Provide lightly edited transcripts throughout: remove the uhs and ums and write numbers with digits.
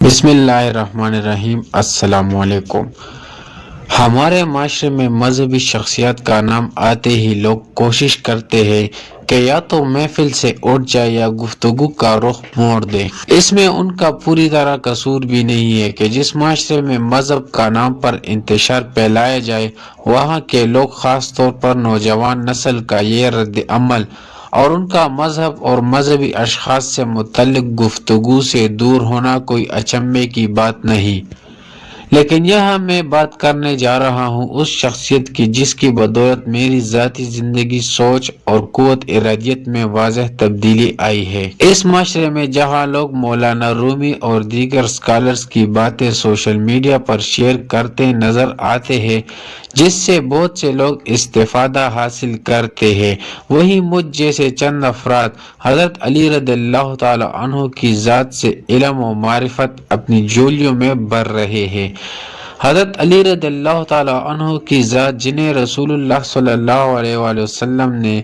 بسم اللہ الرحمن الرحیم۔ السلام علیکم۔ ہمارے معاشرے میں مذہبی شخصیات کا نام آتے ہی لوگ کوشش کرتے ہیں کہ یا تو محفل سے اٹھ جائے یا گفتگو کا رخ موڑ دے۔ اس میں ان کا پوری طرح قصور بھی نہیں ہے کہ جس معاشرے میں مذہب کا نام پر انتشار پھیلایا جائے، وہاں کے لوگ خاص طور پر نوجوان نسل کا یہ رد عمل اور ان کا مذہب اور مذہبی اشخاص سے متعلق گفتگو سے دور ہونا کوئی اچنبھے کی بات نہیں۔ لیکن یہاں میں بات کرنے جا رہا ہوں اس شخصیت کی جس کی بدولت میری ذاتی زندگی، سوچ اور قوت ارادیت میں واضح تبدیلی آئی ہے۔ اس معاشرے میں جہاں لوگ مولانا رومی اور دیگر اسکالرز کی باتیں سوشل میڈیا پر شیئر کرتے نظر آتے ہیں، جس سے بہت سے لوگ استفادہ حاصل کرتے ہیں، وہیں مجھ جیسے چند افراد حضرت علی رضی اللہ تعالی عنہ کی ذات سے علم و معرفت اپنی جولیوں میں بھر رہے ہیں۔ حضرت علی رضی اللہ تعالی عنہ کی ذات، جنہیں رسول اللہ صلی اللہ علیہ وآلہ وسلم نے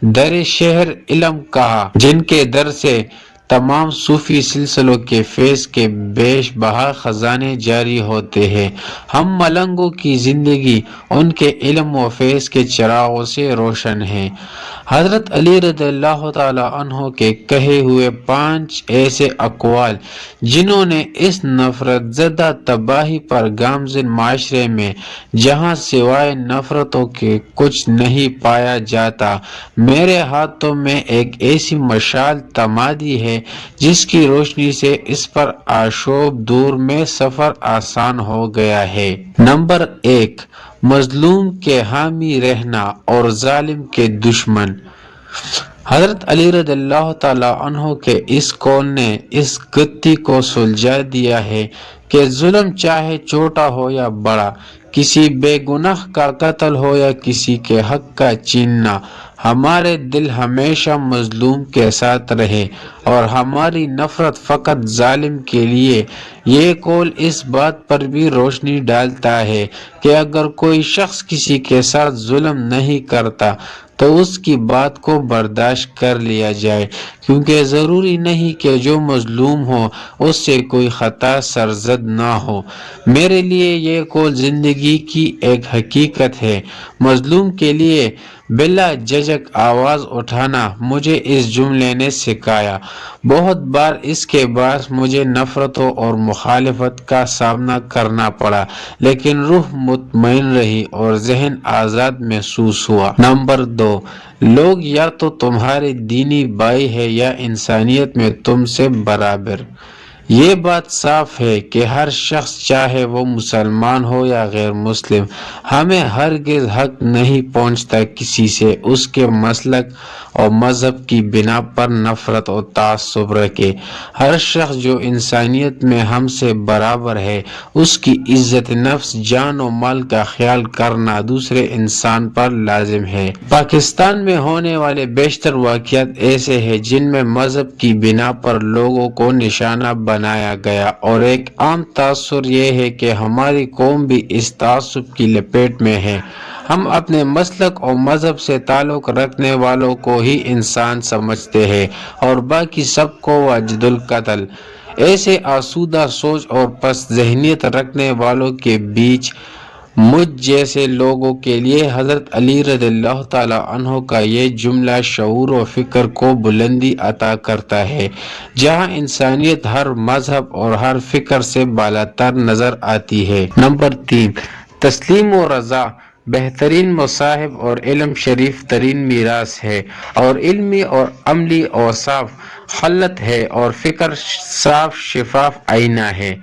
در شہر علم کہا، جن کے در سے تمام صوفی سلسلوں کے فیض کے بیش بہا خزانے جاری ہوتے ہیں۔ ہم ملنگوں کی زندگی ان کے علم و فیض کے چراغوں سے روشن ہے۔ حضرت علی رضی اللہ تعالی عنہ کے کہے ہوئے 5 ایسے اقوال جنہوں نے اس نفرت زدہ تباہی پر گامزن معاشرے میں جہاں سوائے نفرتوں کے کچھ نہیں پایا جاتا، میرے ہاتھوں میں ایک ایسی مشعل تمادی ہے جس کی روشنی سے اس پر آشوب دور میں سفر آسان ہو گیا ہے۔ نمبر 1، مظلوم کے حامی رہنا اور ظالم کے دشمن۔ حضرت علی رضی اللہ تعالی عنہ کے اس قول نے اس گتھی کو سلجھا دیا ہے کہ ظلم چاہے چھوٹا ہو یا بڑا، کسی بے گناہ کا قتل ہو یا کسی کے حق کا چھیننا، ہمارے دل ہمیشہ مظلوم کے ساتھ رہے اور ہماری نفرت فقط ظالم کے لیے۔ یہ قول اس بات پر بھی روشنی ڈالتا ہے کہ اگر کوئی شخص کسی کے ساتھ ظلم نہیں کرتا تو اس کی بات کو برداشت کر لیا جائے، کیونکہ ضروری نہیں کہ جو مظلوم ہو اس سے کوئی خطا سرزد نہ ہو۔ میرے لیے یہ قول زندگی کی ایک حقیقت ہے۔ مظلوم کے لیے بلا جھجک آواز اٹھانا مجھے اس جملے نے سکھایا۔ بہت بار اس کے باعث مجھے نفرتوں اور مخالفت کا سامنا کرنا پڑا، لیکن روح مطمئن رہی اور ذہن آزاد محسوس ہوا۔ نمبر 2، لوگ یا تو تمہارے دینی بھائی ہیں یا انسانیت میں تم سے برابر۔ یہ بات صاف ہے کہ ہر شخص، چاہے وہ مسلمان ہو یا غیر مسلم، ہمیں ہرگز حق نہیں پہنچتا کسی سے اس کے مسلک اور مذہب کی بنا پر نفرت اور تعصب رکھے۔ ہر شخص جو انسانیت میں ہم سے برابر ہے، اس کی عزت نفس، جان و مال کا خیال کرنا دوسرے انسان پر لازم ہے۔ پاکستان میں ہونے والے بیشتر واقعات ایسے ہیں جن میں مذہب کی بنا پر لوگوں کو نشانہ بنایا گیا، اور ایک عام تاثر یہ ہے کہ ہماری قوم بھی اس تعصب کی لپیٹ میں ہے۔ ہم اپنے مسلک اور مذہب سے تعلق رکھنے والوں کو ہی انسان سمجھتے ہیں اور باقی سب کو واجد القتل۔ ایسے آسودہ سوچ اور پست ذہنیت رکھنے والوں کے بیچ مجھ جیسے لوگوں کے لیے حضرت علی رضی اللہ تعالی عنہ کا یہ جملہ شعور و فکر کو بلندی عطا کرتا ہے۔ جہاں انسانیت ہر مذہب اور ہر فکر سے بالاتر نظر آتی ہے۔ نمبر 3، تسلیم و رضا بہترین مصاحب اور علم شریف ترین میراث ہے، اور علمی اور عملی اوصاف خلط ہے اور فکر صاف شفاف آئینہ ہے۔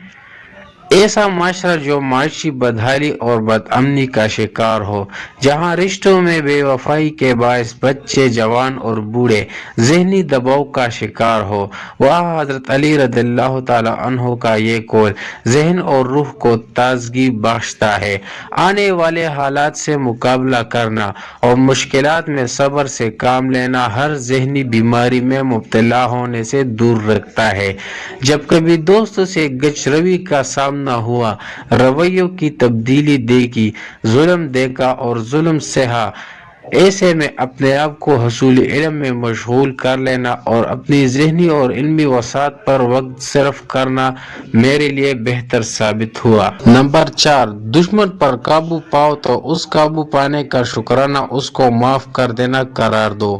ایسا معاشرہ جو معاشی بدحالی اور بد امنی کا شکار ہو، جہاں رشتوں میں بے وفائی کے باعث بچے، جوان اور بوڑھے ذہنی دباؤ کا شکار ہو، وہاں حضرت علی رضی اللہ تعالی عنہ کا یہ قول ذہن اور روح کو تازگی بخشتا ہے۔ آنے والے حالات سے مقابلہ کرنا اور مشکلات میں صبر سے کام لینا ہر ذہنی بیماری میں مبتلا ہونے سے دور رکھتا ہے۔ جب کبھی دوستوں سے گچ روی کا سامنا ہوا، رویوں کی تبدیلی دیکھی، ظلم دیکھا اور ظلم سہا، ایسے میں اپنے آپ کو حصول علم میں مشغول کر لینا اور اپنی ذہنی اور علمی وسعت پر وقت صرف کرنا میرے لیے بہتر ثابت ہوا۔ نمبر 4، دشمن پر قابو پاؤ تو اس قابو پانے کا شکرانہ اس کو معاف کر دینا قرار دو۔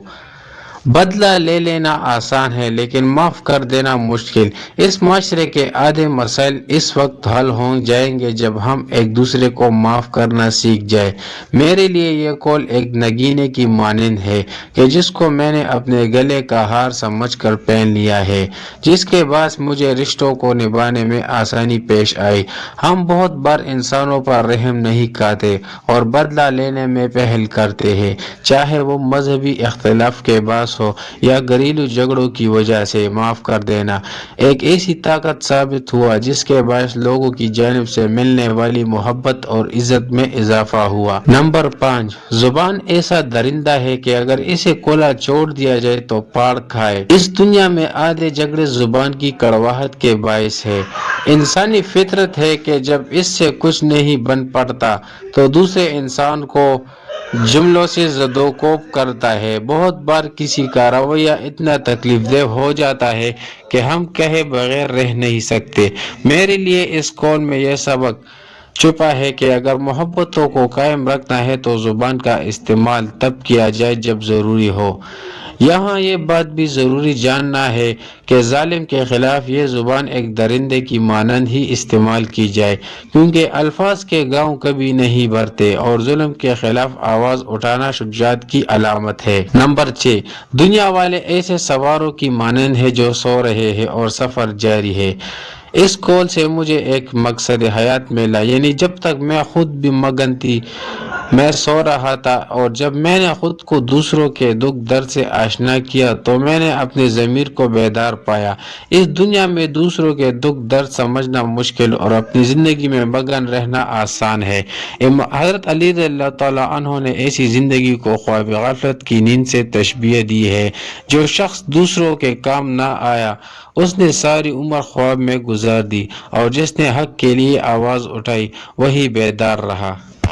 بدلہ لے لینا آسان ہے لیکن معاف کر دینا مشکل۔ اس معاشرے کے آدھے مسائل اس وقت حل ہو جائیں گے جب ہم ایک دوسرے کو معاف کرنا سیکھ جائیں۔ میرے لیے یہ قول ایک نگینے کی مانند ہے کہ جس کو میں نے اپنے گلے کا ہار سمجھ کر پہن لیا ہے، جس کے باعث مجھے رشتوں کو نبھانے میں آسانی پیش آئی۔ ہم بہت بار انسانوں پر رحم نہیں کھاتے اور بدلہ لینے میں پہل کرتے ہیں، چاہے وہ مذہبی اختلاف کے باعث ہو یا گھریلو جھگڑوں کی وجہ سے۔ معاف کر دینا ایک ایسی طاقت ثابت ہوا جس کے باعث لوگوں کی جانب سے ملنے والی محبت اور عزت میں اضافہ ہوا۔ نمبر 5، زبان ایسا درندہ ہے کہ اگر اسے کھلا چھوڑ دیا جائے تو پاڑ کھائے۔ اس دنیا میں آدھے جھگڑے زبان کی کڑواہٹ کے باعث ہے۔ انسانی فطرت ہے کہ جب اس سے کچھ نہیں بن پڑتا تو دوسرے انسان کو جملوں سے زدوکوب کرتا ہے۔ بہت بار کسی کا رویہ اتنا تکلیف دہ ہو جاتا ہے کہ ہم کہے بغیر رہ نہیں سکتے۔ میرے لیے اس قول میں یہ سبق چھپا ہے کہ اگر محبتوں کو قائم رکھنا ہے تو زبان کا استعمال تب کیا جائے جب ضروری ہو۔ یہاں یہ بات بھی ضروری جاننا ہے کہ ظالم کے خلاف یہ زبان ایک درندے کی مانند ہی استعمال کی جائے، کیونکہ الفاظ کے گاؤں کبھی نہیں بھرتے اور ظلم کے خلاف آواز اٹھانا شجاعت کی علامت ہے۔ نمبر 6، دنیا والے ایسے سواروں کی مانند ہیں جو سو رہے ہیں اور سفر جاری ہے۔ اس قول سے مجھے ایک مقصد حیات ملا، یعنی جب تک میں خود بھی مگن تھی میں سو رہا تھا، اور جب میں نے خود کو دوسروں کے دکھ درد سے آشنا کیا تو میں نے اپنے ضمیر کو بیدار پایا۔ اس دنیا میں دوسروں کے دکھ درد سمجھنا مشکل اور اپنی زندگی میں مگن رہنا آسان ہے۔ حضرت علی رضی اللہ تعالیٰ عنہ نے ایسی زندگی کو خواب غفلت کی نیند سے تشبیہ دی ہے۔ جو شخص دوسروں کے کام نہ آیا اس نے ساری عمر خواب میں گزار دی، اور جس نے حق کے لیے آواز اٹھائی وہی بیدار رہا۔